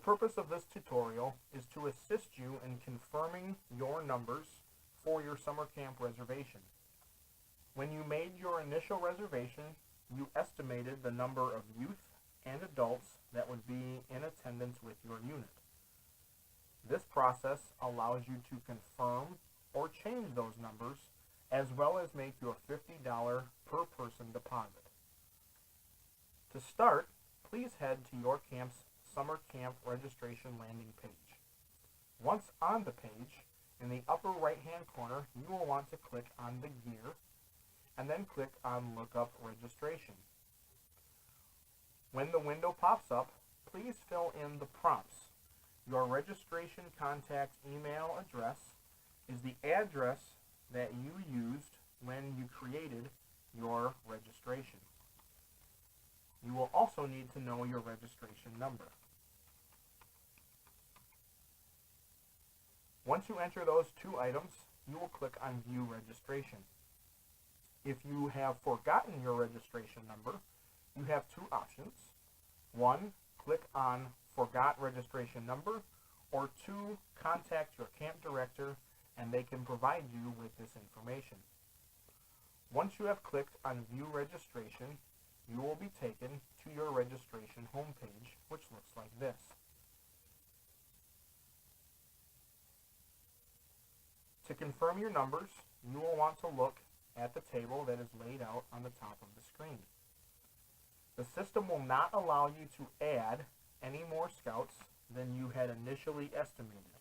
purpose of this tutorial is to assist you in confirming your numbers for your summer camp reservation. When you made your initial reservation, you estimated the number of youth and adults that would be in attendance with your unit. This process allows you to confirm or change those numbers, as well as make your $50 per person deposit. To start, please head to your camp's summer camp registration landing page. Once on the page, in the upper right-hand corner, you will want to click on the gear and then click on Look Up Registration. When the window pops up, please fill in the prompts. Your registration contact email address is the address that you used when you created your registration. You will also need to know your registration number. Once you enter those two items, you will click on View Registration. If you have forgotten your registration number, you have two options. One, click on Forgot Registration Number, or two, contact your camp director and they can provide you with this information. Once you have clicked on View Registration, you will be taken to your registration homepage, which looks like this. To confirm your numbers, you will want to look at the table that is laid out on the top of the screen. The system will not allow you to add any more scouts than you had initially estimated.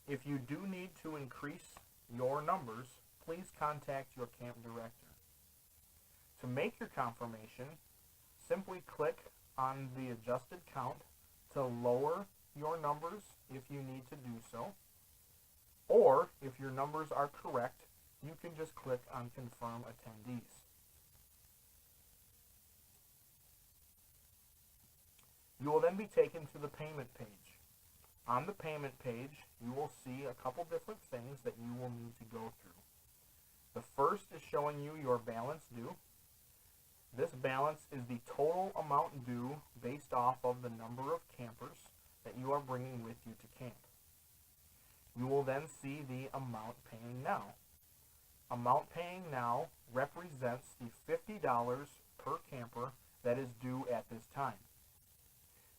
If you do need to increase your numbers, please contact your camp director. To make your confirmation, simply click on the adjusted count to lower your numbers if you need to do so. Or, if your numbers are correct, you can just click on Confirm Attendees. You will then be taken to the payment page. On the payment page, you will see a couple different things that you will need to go through. The first is showing you your balance due. This balance is the total amount due based off of the number of campers that you are bringing with you to camp. You will then see the amount paying now. Amount paying now represents the $50 per camper that is due at this time.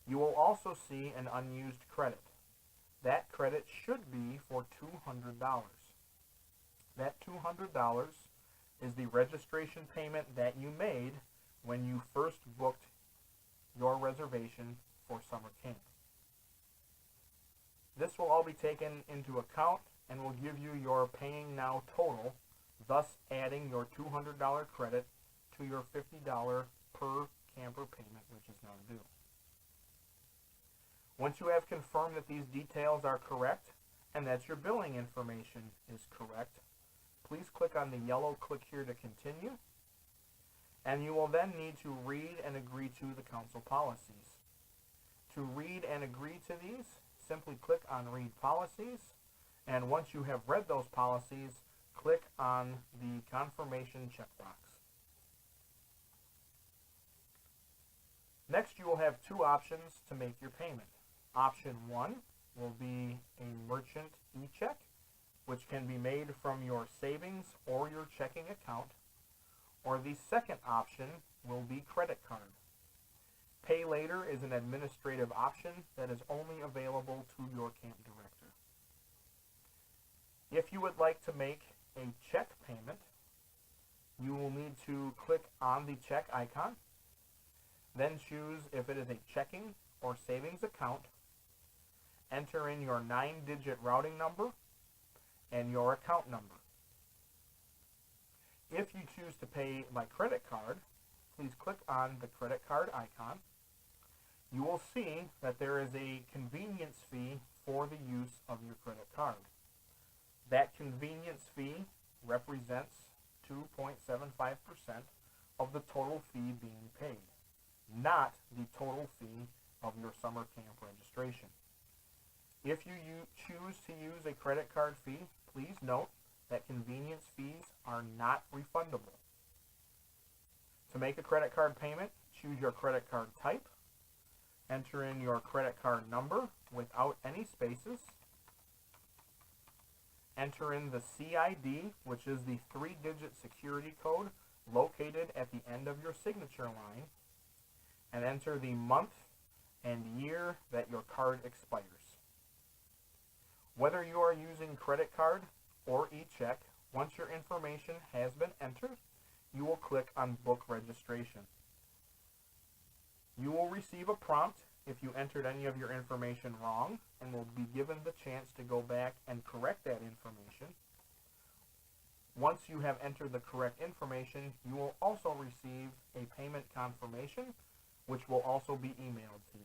You will also see an unused credit. That credit should be for $200. That $200 is the registration payment that you made when you first booked your reservation for summer camp. This will all be taken into account and will give you your paying now total, thus adding your $200 credit to your $50 per camper payment, which is now due. Once you have confirmed that these details are correct and that your billing information is correct, please click on the yellow Click Here to Continue, and you will then need to read and agree to the council policies. To read and agree to these, simply click on Read Policies, and once you have read those policies, click on the Confirmation checkbox. Next, you will have two options to make your payment. Option 1 will be a merchant e-check, which can be made from your savings or your checking account, or the second option will be credit card. Pay later is an administrative option that is only available to your camp director. If you would like to make a check payment, you will need to click on the check icon, then choose if it is a checking or savings account, enter in your 9-digit routing number and your account number. If you choose to pay by credit card, please click on the credit card icon. You will see that there is a convenience fee for the use of your credit card. That convenience fee represents 2.75% of the total fee being paid, not the total fee of your summer camp registration. If you choose to use a credit card fee, please note that convenience fees are not refundable. To make a credit card payment, choose your credit card type. Enter in your credit card number without any spaces. Enter in the CID, which is the 3-digit security code located at the end of your signature line, and enter the month and year that your card expires. Whether you are using credit card or e-check, once your information has been entered, you will click on Book Registration. You will receive a prompt if you entered any of your information wrong, and will be given the chance to go back and correct that information. Once you have entered the correct information, you will also receive a payment confirmation, which will also be emailed to